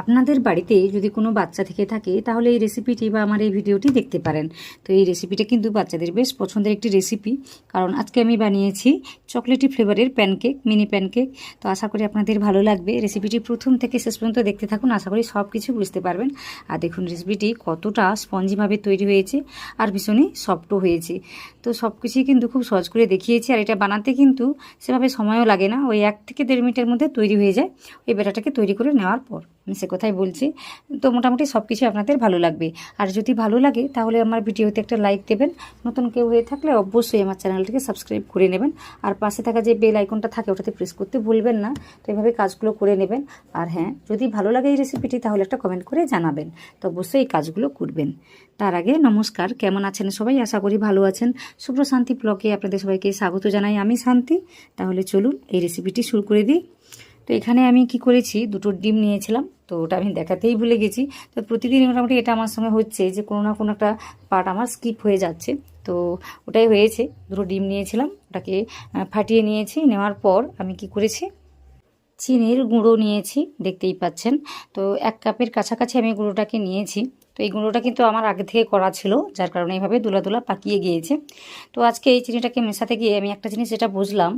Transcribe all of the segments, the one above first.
আপনাদের বাড়িতে যদি কোনো বাচ্চা থেকে থাকে তাহলে এই রেসিপিটি বা আমার এই ভিডিওটি দেখতে পারেন। তো এই রেসিপিটা কিন্তু বাচ্চাদের বেশ পছন্দের একটি রেসিপি, কারণ আজকে আমি বানিয়েছি চকলেটি ফ্লেভারের প্যানকেক, মিনি প্যানকেক। তো আশা করি আপনাদের ভালো লাগবে। রেসিপিটি প্রথম থেকে শেষ পর্যন্ত দেখতে থাকুন, আশা করি সব কিছু বুঝতে পারবেন। আর দেখুন রেসিপিটি কতটা স্পঞ্জিভাবে তৈরি হয়েছে আর ভীষণই সফটও হয়েছে। তো সব কিছুই কিন্তু খুব সহজ করে দেখিয়েছি, আর এটা বানাতে কিন্তু সেভাবে সময়ও লাগে না, ওই 1 থেকে 1.5 মিনিটের মধ্যে তৈরি হয়ে যায় ওই ব্যাটারটাকে তৈরি করে নেওয়ার পর। আমি সে কথাই বলছি। তো মোটামুটি সব কিছু আপনাদের ভালো লাগবে, আর যদি ভালো লাগে তাহলে আমার ভিডিওতে একটা লাইক দেবেন। নতুন কেউ হয়ে থাকলে অবশ্যই আমার চ্যানেলটিকে সাবস্ক্রাইব করে নেবেন, আর পাশে থাকা যে বেল আইকনটা থাকে ওটাতে প্রেস করতে ভুলবেন না। তো এইভাবে কাজগুলো করে নেবেন। আর হ্যাঁ, যদি ভালো লাগে এই রেসিপিটি তাহলে একটা কমেন্ট করে জানাবেন। তো অবশ্যই এই কাজগুলো করবেন। তার আগে নমস্কার, কেমন আছেন সবাই? আশা করি ভালো আছেন। শুভ্র শান্তি ব্লগে আপনাদের সবাইকে স্বাগত জানাই, আমি শান্তি। তাহলে চলুন এই রেসিপিটি শুরু করে দিই। তো এখানে আমি কি করেছি, 2টো ডিম নিয়েছিলাম, তো ওটা আমি দেখাতেই ভুলে গেছি। তো প্রতিদিন মোটামুটি এটা আমার সঙ্গে হচ্ছে যে কোনো না কোনো একটা পার্ট আমার স্কিপ হয়ে যাচ্ছে। তো ওটাই হয়েছে, 2টো ডিম নিয়েছিলাম, ওটাকে ফাটিয়ে নিয়েছি। নেওয়ার পর আমি কি করেছি, চিনির গুঁড়ো নিয়েছি, দেখতেই পাচ্ছেন। তো 1 কাপের কাছাকাছি আমি গুঁড়োটাকে নিয়েছি। তো এই গুঁড়োটা কিন্তু আমার আগে থেকে করা ছিল, যার কারণে এইভাবে দুলা দুলা পাকিয়ে গিয়েছে। তো আজকে এই চিনিটাকে মেশাতে গিয়ে আমি একটা জিনিস যেটা বুঝলাম,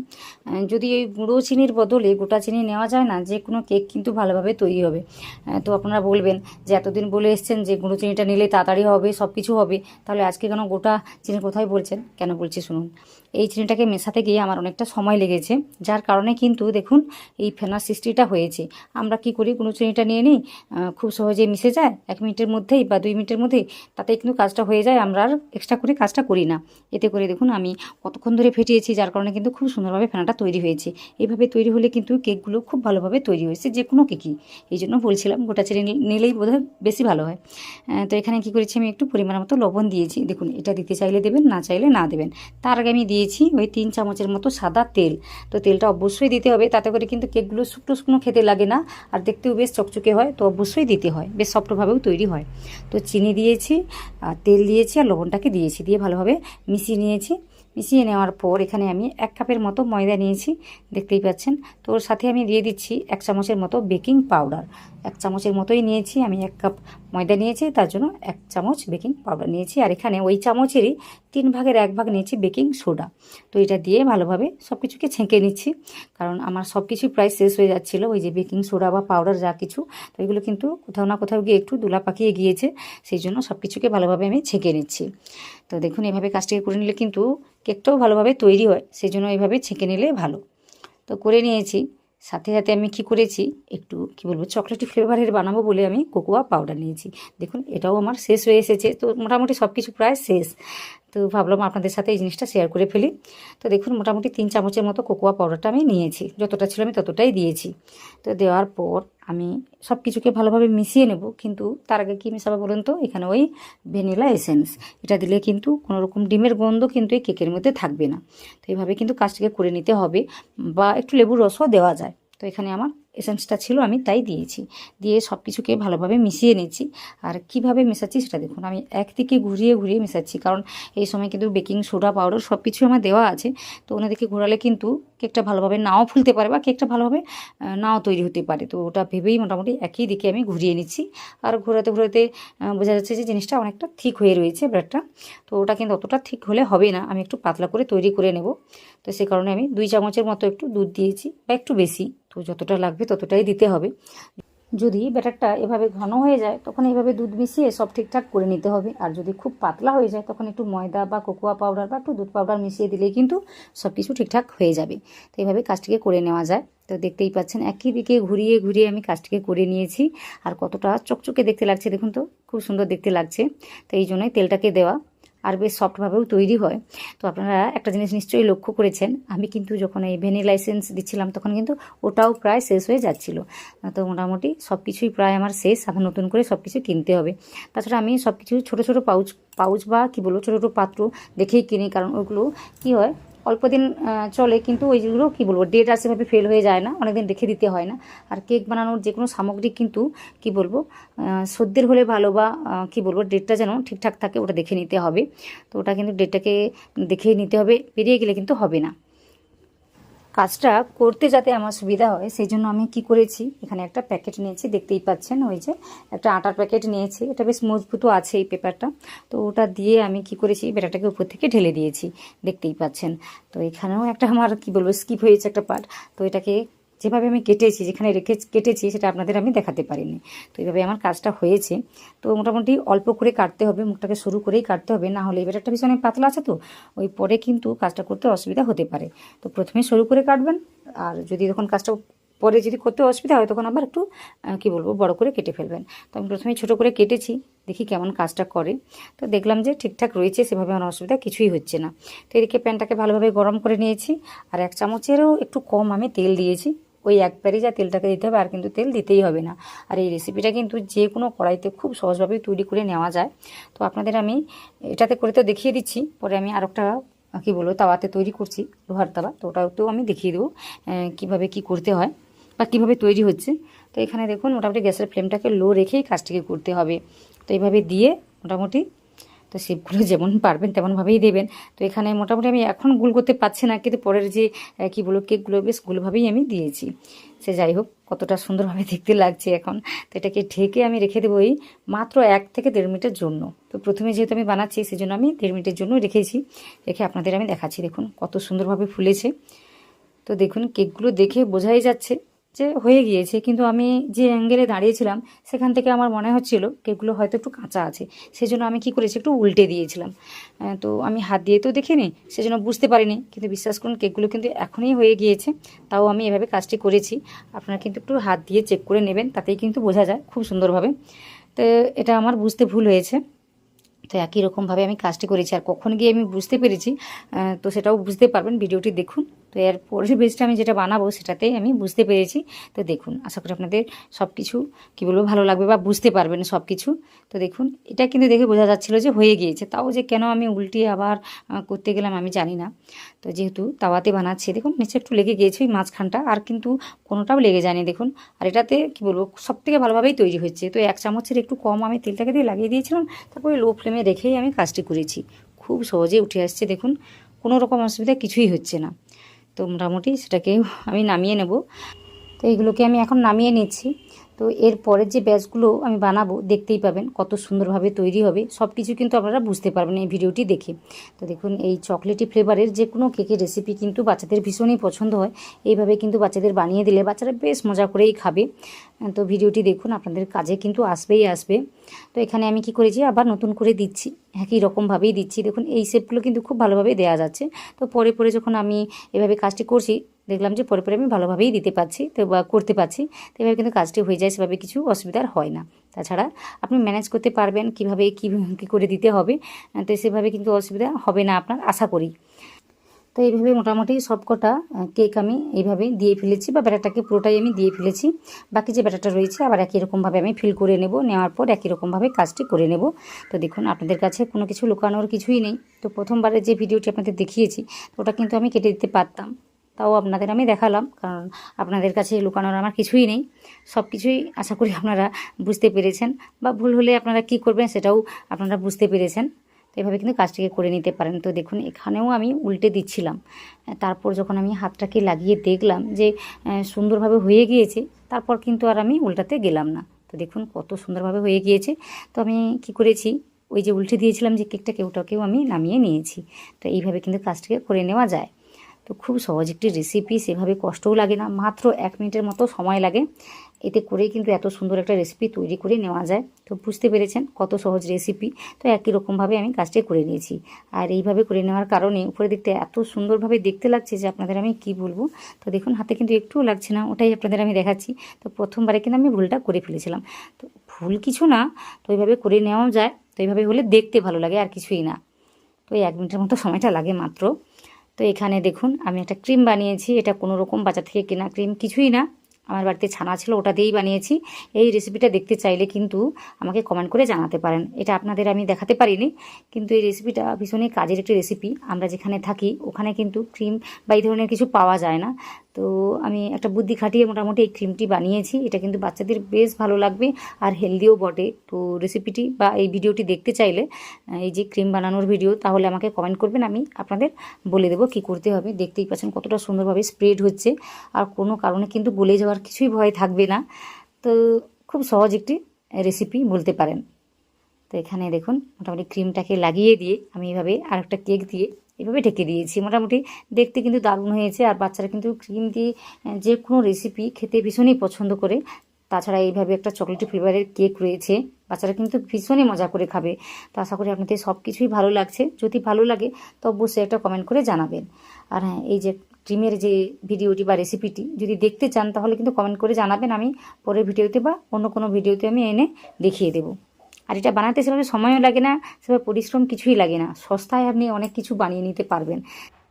যদি এই গুঁড়ো চিনির বদলে গোটা চিনি নেওয়া যায় না, যে কোনো কেক কিন্তু ভালোভাবে তৈরি হবে। তো আপনারা বলবেন যে এতদিন বলে এসছেন যে গুঁড়ো চিনিটা নিলে তাড়াতাড়ি হবে, সব কিছু হবে, তাহলে আজকে কেন গোটা চিনির কথাই বলছেন? কেন বলছি শুনুন। এই চিনিটাকে মেশাতে গিয়ে আমার অনেকটা সময় লেগেছে, যার কারণে কিন্তু দেখুন এই ফেনার সৃষ্টিটা হয়েছে। আমরা কি করি, গুঁড়ো চিনিটা নিয়ে নিই, খুব সহজে মিশে যায় 1 মিনিটের মধ্যেই বা 2 মিনিটের মধ্যেই, তাতেই কিন্তু কাজটা হয়ে যায়। আমরা আর এক্সট্রা করে কাজটা করি না। এতে করে দেখুন আমি কতক্ষণ ধরে ফেটিয়েছি, যার কারণে কিন্তু খুব সুন্দরভাবে ফেনাটা তৈরি হয়েছে। এইভাবে তৈরি হলে কিন্তু কেকগুলো খুব ভালোভাবে তৈরি হয়েছে, যে কোনো কেকই। এই জন্য বলছিলাম গোটা চিনি নিলেই বোধহয় বেশি ভালো হয়। তো এখানে কি করেছি, আমি একটু পরিমাণ মতো লবণ দিয়েছি। দেখুন এটা দিতে চাইলে দেবেন, না চাইলে না দেবেন। তার আগে আমি দিয়েছি ওই 3 চামচের মতো সাদা তেল। তো তেলটা অবশ্যই দিতে হবে, তাতে করে কিন্তু কেকগুলো শুকনো শুকনো খেতে লাগে না, আর দেখতেও বেশ চকচকে হয়। তো অবশ্যই দিতে হয়, বেশ সফটভাবেও তৈরি হয়। তো চিনি দিয়েছি, আর তেল দিয়েছি, আর লবণটাকে দিয়েছি, দিয়ে ভালোভাবে মিশিয়ে নিয়েছি। মিশিয়ে নেওয়ার পর এখানে আমি 1 কাপের মতো ময়দা নিয়েছি, দেখতেই পাচ্ছেন। তো ওর সাথে আমি দিয়ে দিচ্ছি 1 চামচের মতো বেকিং পাউডার। 1 চামচের মতোই নিয়েছি আমি, 1 কাপ ময়দা নিয়েছি, তার জন্য 1 চামচ বেকিং পাউডার নিয়েছি। আর এখানে ওই চামচেরই 3 ভাগের 1 ভাগ নিয়েছি বেকিং সোডা। তো এটা দিয়ে ভালোভাবে সব কিছুকে ছেঁকে নিচ্ছি, কারণ আমার সব কিছুই প্রায় শেষ হয়ে যাচ্ছিলো, ওই যে বেকিং সোডা বা পাউডার যা কিছু। তো এগুলো কিন্তু কোথাও না কোথাও গিয়ে একটু দুলা পাকিয়ে গিয়েছে, সেই জন্য সব কিছুকে ভালোভাবে আমি ছেঁকে নিচ্ছি। তো দেখুন এভাবে কাজটিকে করে নিলে কিন্তু কেকটাও ভালোভাবে তৈরি হয়, সেই জন্য এইভাবে ছেঁকে নিলে ভালো। তো করে নিয়েছি। সাথে সাথে আমি কি করেছি, একটু কি বলবো, চকলেটি ফ্লেভারের বানাবো বলে আমি কোকোয়া পাউডার নিয়েছি। দেখুন এটাও আমার শেষ হয়ে এসেছে। তো মোটামুটি সব কিছু প্রায় শেষ। তো ভাবলাম আপনাদের সাথে এই জিনিসটা শেয়ার করে ফেলি। তো দেখুন মোটামুটি 3 চামচের মতো কোকোয়া পাউডারটা আমি নিয়েছি, যতটা ছিল আমি ততটাই দিয়েছি। তো দেওয়ার পর আমি সব কিছুকে ভালোভাবে মিশিয়ে নেব। কিন্তু তার আগে কী মেশাবো বলুন তো, এখানে ওই ভ্যানিলা এসেন্স, এটা দিলে কিন্তু কোনো রকম ডিমের গন্ধ কিন্তু এই কেকের মধ্যে থাকবে না। তো এইভাবে কিন্তু কাজটাকে করে নিতে হবে, বা একটু লেবুর রসও দেওয়া যায়। তো এখানে আমার এসেন্সটা ছিল, আমি তাই দিয়েছি। দিয়ে সব কিছুকে ভালোভাবে মিশিয়ে নিচ্ছি। আর কিভাবে মেশাচ্ছি সেটা দেখুন, আমি একদিকে ঘুরিয়ে ঘুরিয়ে মেশাচ্ছি, কারণ এই সময় কিন্তু বেকিং সোডা পাউডার সব কিছু আমার দেওয়া আছে। তো ওনাদিকে ঘোরালে কিন্তু কেকটা ভালোভাবে নাও ফুলতে পারে, বা কেকটা ভালোভাবে নাও তৈরি হতে পারে। তো ওটা ভেবেই মোটামুটি একই দিকে আমি ঘুরিয়ে নিচ্ছি। আর ঘোরাতে ঘোরাতে বোঝা যাচ্ছে যে জিনিসটা অনেকটা ঠিক হয়ে রয়েছে ব্যাটারটা। তো ওটা কিন্তু অতটা ঠিক হলে হবে না, আমি একটু পাতলা করে তৈরি করে নেব। তো সে কারণে আমি 2 চামচের মতো একটু দুধ দিয়েছি, বা একটু বেশি, তো যতটা লাগবে ততটাই দিতে হবে। যদি ব্যাটারটা এভাবে ঘন হয়ে যায় তখন এইভাবে দুধ মিশিয়ে সব ঠিকঠাক করে নিতে হবে। আর যদি খুব পাতলা হয়ে যায় তখন একটু ময়দা বা কোকোয়া পাউডার বা একটু দুধ পাউডার মিশিয়ে দিলেই কিন্তু সব কিছু ঠিকঠাক হয়ে যাবে। তো এইভাবে কাজটিকে করে নেওয়া যায়। তো দেখতেই পাচ্ছেন একই দিকে ঘুরিয়ে ঘুরিয়ে আমি কাজটিকে করে নিয়েছি। আর কতটা চকচকে দেখতে লাগছে দেখুন, তো খুব সুন্দর দেখতে লাগছে। তো এই জন্যই তেলটাকে দেওয়া, আর বেশ সফটভাবেও তৈরি হয়। তো আপনারা একটা জিনিস নিশ্চয়ই লক্ষ্য করেছেন, আমি কিন্তু যখন এই ভ্যানিলা এসেন্স দিচ্ছিলাম তখন কিন্তু ওটাও প্রায় শেষ হয়ে যাচ্ছিল। তো মোটামুটি সব কিছুই প্রায় আমার শেষ, আবার নতুন করে সব কিছু কিনতে হবে। তাছাড়া আমি সব কিছু ছোটো ছোটো পাউচ বা কী বলবো ছোটো ছোটো পাত্র দেখেই কিনি, কারণ ওগুলো কী হয় অল্প দিন চলে, কিন্তু ওইগুলো কী বলবো ডেট আর সেভাবে ফেল হয়ে যায় না, অনেকদিন রেখে দিতে হয় না। আর কেক বানানোর যে কোনো সামগ্রী কিন্তু কী বলবো সদ্যের হলে ভালো, বা কী বলবো ডেটটা যেন ঠিকঠাক থাকে ওটা দেখে নিতে হবে। তো ওটা কিন্তু ডেটটাকে দেখেই নিতে হবে, পেরিয়ে গেলে কিন্তু হবে না। কাজটা করতে যাতে আমার সুবিধা হয় সেই জন্য আমি কি করেছি, এখানে একটা প্যাকেট নিয়েছি, দেখতেই পাচ্ছেন ওই যে একটা আটার প্যাকেট নিয়েছি, এটা বেশ মজবুতও আছে এই পেপারটা। তো ওটা দিয়ে আমি কি করেছি, বেটাটাকে উপর থেকে ঢেলে দিয়েছি, দেখতেই পাচ্ছেন। তো এখানেও একটা আমার কি বলবো স্কিপ হয়েছে একটা পার্ট। তো এটাকে যেভাবে আমি কেটেছি, যেখানে কেটেছি সেটা আপনাদের আমি দেখাতে পারিনি। তো এইভাবে আমার কাজটা হয়েছে। তো মোটামুটি অল্প করে কাটতে হবে, মুখটাকে সরু করেই কাটতে হবে, না হলে এবার একটা ভীষণ পাতলা আছে তো ওই পরে কিন্তু কাজটা করতে অসুবিধা হতে পারে। তো প্রথমে সরু করে কাটবেন, আর যদি তখন কাজটা পরে যদি করতে অসুবিধা হয় তখন আবার একটু কি বলবো বড় করে কেটে ফেলবেন। তো আমি প্রথমে ছোটো করে কেটেছি, দেখি কেমন কাজটা করে। তো দেখলাম যে ঠিকঠাক রয়েছে, সেভাবে আমার অসুবিধা কিছুই হচ্ছে না। তো এদিকে প্যানটাকে ভালোভাবে গরম করে নিয়েছি, আর 1 চামচেরও একটু কম আমি তেল দিয়েছি। ওই একবারই যা তেলটাকে দিতে হবে, আর কিন্তু তেল দিতেই হবে না। আর এই রেসিপিটা কিন্তু যে কোনো কড়াইতে খুব সহজভাবে তৈরি করে নেওয়া যায়। তো আপনাদের আমি এটাতে করে তো দেখিয়ে দিচ্ছি, পরে আমি আর একটা কী বলবো তাওয়াতে তৈরি করছি, লোহার তাওয়া, তো ওটাতেও আমি দেখিয়ে দেবো কীভাবে কী করতে হয় বা কীভাবে তৈরি হচ্ছে। তো এখানে দেখুন মোটামুটি গ্যাসের ফ্লেমটাকে লো রেখেই কাজটিকে করতে হবে। তো এইভাবে দিয়ে মোটামুটি তো শেপগুলো যেমন পারবেন তেমনভাবেই দেবেন। তো এখানে মোটামুটি আমি এখন গুল করতে পারছি না, কিন্তু পরের যে কী বলবো কেকগুলো বেশ গুলভাবেই আমি দিয়েছি। সে যাই হোক, কতটা সুন্দরভাবে দেখতে লাগছে এখন। তো এটাকে ঢেকে আমি রেখে দেবো এই মাত্র 1 থেকে 1.5 মিনিটের জন্য। তো প্রথমে যেহেতু আমি বানাচ্ছি সেজন্য আমি 1.5 মিনিটের জন্য রেখেছি। রেখে আপনাদের আমি দেখাচ্ছি, দেখুন কত সুন্দরভাবে ফুলেছে। তো দেখুন কেকগুলো দেখে বোঝাই যাচ্ছে যে হয়ে গিয়েছে, কিন্তু আমি যে অ্যাঙ্গেলে দাঁড়িয়েছিলাম সেখান থেকে আমার মনে হচ্ছিল কেকগুলো হয়তো একটু কাঁচা আছে, সেজন্য আমি কি করেছি একটু উল্টে দিয়েছিলাম। তো আমি হাত দিয়ে তো দেখিনি, সেজন্য বুঝতে পারিনি, কিন্তু বিশ্বাস করুন কেকগুলো কিন্তু এখনই হয়ে গিয়েছে। তাও আমি এভাবে কাজটি করেছি, আপনারা কিন্তু একটু হাত দিয়ে চেক করে নেবেন, তাতেই কিন্তু বোঝা যায় খুব সুন্দরভাবে। তো এটা আমার বুঝতে ভুল হয়েছে। তো একই রকমভাবে আমি কাজটি করেছি, আর কখন গিয়ে আমি বুঝতে পেরেছি তো সেটাও বুঝতে পারবেন, ভিডিওটি দেখুন। তো এর পরের বেসটা আমি যেটা বানাবো সেটাতেই আমি বুঝতে পেরেছি। তো দেখুন, আশা করি আপনাদের সব কিছু কী বলবো ভালো লাগবে বা বুঝতে পারবেন সব কিছু। তো দেখুন এটা কিন্তু দেখে বোঝা যাচ্ছিলো যে হয়ে গিয়েছে, তাও যে কেন আমি উল্টিয়ে আবার করতে গেলাম আমি জানি না। তো যেহেতু তাওয়াতে বানাচ্ছি, দেখুন নিচে একটু লেগে গিয়েছে ওই মাঝখানটা, আর কিন্তু কোনোটাও লেগে যায়নি দেখুন। আর এটাতে কী বলবো সব থেকে ভালোভাবেই তৈরি হচ্ছে। তো 1 চামচের একটু কম আমি তেলটাকে দিয়ে লাগিয়ে দিয়েছিলাম, তারপরে লো ফ্লেমে রেখেই আমি কাজটি করেছি। খুব সহজে উঠে আসছে দেখুন, কোনো রকম অসুবিধা কিছুই হচ্ছে না। তো মোটামুটি সেটাকে আমি নামিয়ে নেব। তো এইগুলোকে আমি এখন নামিয়ে নিচ্ছি। তো এর পরের যে ব্যাচগুলো আমি বানাবো দেখতেই পাবেন কত সুন্দরভাবে তৈরি হবে, সব কিছু কিন্তু আপনারা বুঝতে পারবেন এই ভিডিওটি দেখে। তো দেখুন এই চকলেটি ফ্লেভারের যে কোনো কেকের রেসিপি কিন্তু বাচ্চাদের ভীষণই পছন্দ হয়। এইভাবে কিন্তু বাচ্চাদের বানিয়ে দিলে বাচ্চারা বেশ মজা করেই খাবে। তো ভিডিওটি দেখুন, আপনাদের কাজে কিন্তু আসবেই আসবে। তো এখানে আমি কি করেছি আবার নতুন করে দিচ্ছি, একই রকমভাবেই দিচ্ছি। দেখুন এই শেপগুলো কিন্তু খুব ভালোভাবে দেওয়া যাচ্ছে। তো পরে পরে যখন আমি এভাবে কাজটি করছি দেখলাম যে পরে পরে আমি ভালোভাবেই দিতে পারছি, তো বা করতে পারছি। তো এভাবে কিন্তু কাজটি হয়ে যায়, সেভাবে কিছু অসুবিধার হয় না। তাছাড়া আপনি ম্যানেজ করতে পারবেন কীভাবে কী করে দিতে হবে, তো সেভাবে কিন্তু অসুবিধা হবে না আপনার, আশা করি। তো এইভাবে মোটামুটি সবকটা কেক আমি এইভাবে দিয়ে ফেলেছি, বা ব্যাটারটাকে পুরোটাই আমি দিয়ে ফেলেছি। বাকি যে ব্যাটারটা রয়েছে আবার একই রকমভাবে আমি ফিল করে নেব, নেওয়ার পর একই রকমভাবে কাজটি করে নেব। তো দেখুন আপনাদের কাছে কোনো কিছু লুকানোর কিছুই নেই। তো প্রথমবারে যে ভিডিওটি আপনাদের দেখিয়েছি ওটা কিন্তু আমি কেটে দিতে পারতাম, তাও আপনাদের আমি দেখালাম, কারণ আপনাদের কাছে লুকানোর আমার কিছুই নেই। সব কিছুই আশা করি আপনারা বুঝতে পেরেছেন, বা ভুল হলে আপনারা কি করবেন সেটাও আপনারা বুঝতে পেরেছেন। তো এভাবে কিন্তু কাজটিকে করে নিতে পারেন। তো দেখুন এখানেও আমি উল্টে দিচ্ছিলাম, তারপর যখন আমি হাতটাকে লাগিয়ে দেখলাম যে সুন্দরভাবে হয়ে গিয়েছে, তারপর কিন্তু আর আমি উল্টাতে গেলাম না। তো দেখুন কত সুন্দরভাবে হয়ে গিয়েছে। তো আমি কি করেছি, ওই যে উল্টে দিয়েছিলাম যে কেকটাকে, ওটাকেও আমি নামিয়ে নিয়েছি। তো এইভাবে কিন্তু কাজটিকে করে নেওয়া যায়। তো খুব সহজ একটি রেসিপি, সেভাবে কষ্টও লাগে না, মাত্র 1 মিনিটের মতো সময় লাগে। এতে করেই কিন্তু এত সুন্দর একটা রেসিপি তৈরি করে নেওয়া যায়। তো বুঝতে পেরেছেন কত সহজ রেসিপি। তো একই রকমভাবে আমি কাজটি করে নিয়েছি, আর এইভাবে করে নেওয়ার কারণে উপরে দেখতে এত সুন্দরভাবে দেখতে লাগছে যে আপনাদের আমি কি বলবো। তো দেখুন হাতে কিন্তু একটুও লাগছে না, ওটাই আপনাদের আমি দেখাচ্ছি। তো প্রথমবারে কিন্তু আমি ভুলটা করে ফেলেছিলাম, তো ভুল কিছু না, তো এইভাবে করে নেওয়াও যায়। তো এইভাবে হলে দেখতে ভালো লাগে, আর কিছুই না। তো 1 মিনিটের মতো সময়টা লাগে মাত্র। তো এখানে দেখুন আমি একটা ক্রিম বানিয়েছি, এটা কোনো রকম বাজার থেকে কেনা ক্রিম কিছুই না, আমার বাড়িতে ছানা ছিল ওটা দিয়েই বানিয়েছি। এই রেসিপিটা দেখতে চাইলে কিন্তু আমাকে কমেন্ট করে জানাতে পারেন, এটা আপনাদের আমি দেখাতে পারিনি, কিন্তু এই রেসিপিটা ভীষণই কাজের একটি রেসিপি। আমরা যেখানে থাকি ওখানে কিন্তু ক্রিম বা এই ধরনের কিছু পাওয়া যায় না, তো আমি একটা বুদ্ধি খাটিয়ে মোটামুটি এই ক্রিমটি বানিয়েছি। এটা কিন্তু বাচ্চাদের বেশ ভালো লাগবে আর হেলদিও বটে। তো রেসিপিটি বা এই ভিডিওটি দেখতে চাইলে, এই যে ক্রিম বানানোর ভিডিও, তাহলে আমাকে কমেন্ট করবেন, আমি আপনাদের বলে দেবো কী করতে হবে। দেখতেই পাচ্ছেন কতটা সুন্দরভাবে স্প্রেড হচ্ছে, আর কোনো কারণে কিন্তু গলে যাওয়ার কিছুই ভয় থাকবে না। তো খুব সহজ একটি রেসিপি বলতে পারেন। তো এখানে দেখুন মোটামুটি ক্রিমটাকে লাগিয়ে দিয়ে আমি এভাবে আরেকটা কেক দিয়ে এভাবে ঢেকে দিয়েছি। মোটামুটি দেখতে কিন্তু দারুণ হয়েছে, আর বাচ্চারা কিন্তু ক্রিম দিয়ে যে কোনো রেসিপি খেতে ভীষণই পছন্দ করে। তাছাড়া এইভাবে একটা চকলেটি ফ্লেভারের কেক রয়েছে, বাচ্চারা কিন্তু ভীষণই মজা করে খাবে। তো আশা করি আপনাদের সব কিছুই ভালো লাগছে। যদি ভালো লাগে তো অবশ্যই একটা কমেন্ট করে জানাবেন। আর হ্যাঁ, এই যে ক্রিমের যে ভিডিওটি বা রেসিপিটি যদি দেখতে চান তাহলে কিন্তু কমেন্ট করে জানাবেন, আমি পরের ভিডিওতে বা অন্য কোনো ভিডিওতে আমি এনে দেখিয়ে দেবো। আর এটা বানাতে সেভাবে সময়ও লাগে না, সেভাবে পরিশ্রম কিছুই লাগে না, সস্তায় আপনি অনেক কিছু বানিয়ে নিতে পারবেন।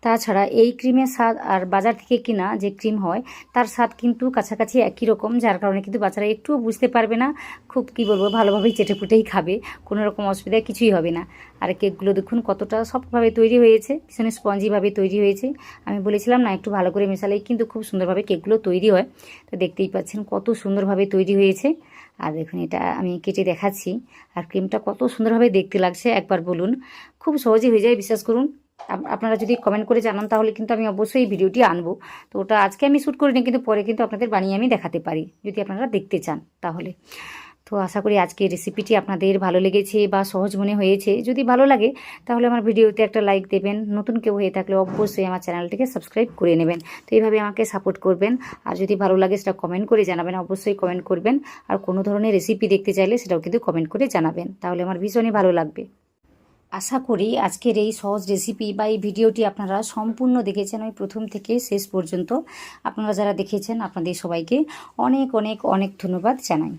তাছাড়া এই ক্রিমের স্বাদ আর বাজার থেকে কিনা যে ক্রিম হয় তার স্বাদ কিন্তু কাছাকাছি একই রকম, যার কারণে কিন্তু বাচ্চারা একটুও বুঝতে পারবে না, খুব কি বলবো ভালোভাবেই চেটেপুটেই খাবে, কোনো রকম অসুবিধা কিছুই হবে না। আর কেকগুলো দেখুন কতটা সফটভাবে তৈরি হয়েছে, ভীষণ স্পঞ্জিভাবে তৈরি হয়েছে। আমি বলেছিলাম না, একটু ভালো করে মেশালেই কিন্তু খুব সুন্দরভাবে কেকগুলো তৈরি হয়। তো দেখতেই পাচ্ছেন কত সুন্দরভাবে তৈরি হয়েছে। আর দেখুন এটা আমি কেটে দেখাচ্ছি, আর ক্রিমটা কত সুন্দরভাবে দেখতে লাগছে একবার বলুন। খুব সহজে হয়ে যায়, বিশ্বাস করুন। আপনারা যদি কমেন্ট করে জানান তাহলে কিন্তু আমি অবশ্যই এই ভিডিওটি আনবো। তো ওটা আজকে আমি শ্যুট করিনি, কিন্তু পরে কিন্তু আপনাদের বানিয়ে আমি দেখাতে পারি যদি আপনারা দেখতে চান তাহলে। তো আশা করি আজকে রেসিপিটি আপনাদের ভালো লেগেছে বা সহজ মনে হয়েছে। যদি ভালো লাগে তাহলে আমার ভিডিওতে একটা লাইক দেবেন, নতুন কেউ হয়ে থাকলে অবশ্যই আমার চ্যানেলটিকে সাবস্ক্রাইব করে নেবেন। তো এইভাবে আমাকে সাপোর্ট করবেন, আর যদি ভালো লাগে সেটা কমেন্ট করে জানাবেন, অবশ্যই কমেন্ট করবেন। আর কোনো ধরনের রেসিপি দেখতে চাইলে সেটাও কিন্তু কমেন্ট করে জানাবেন, তাহলে আমার ভীষণই ভালো লাগবে। আশা করি আজকের এই সহজ রেসিপি বা এই ভিডিওটি আপনারা সম্পূর্ণ দেখেছেন, ওই প্রথম থেকে শেষ পর্যন্ত। আপনারা যারা দেখেছেন আপনাদের সবাইকে অনেক অনেক অনেক ধন্যবাদ জানাই।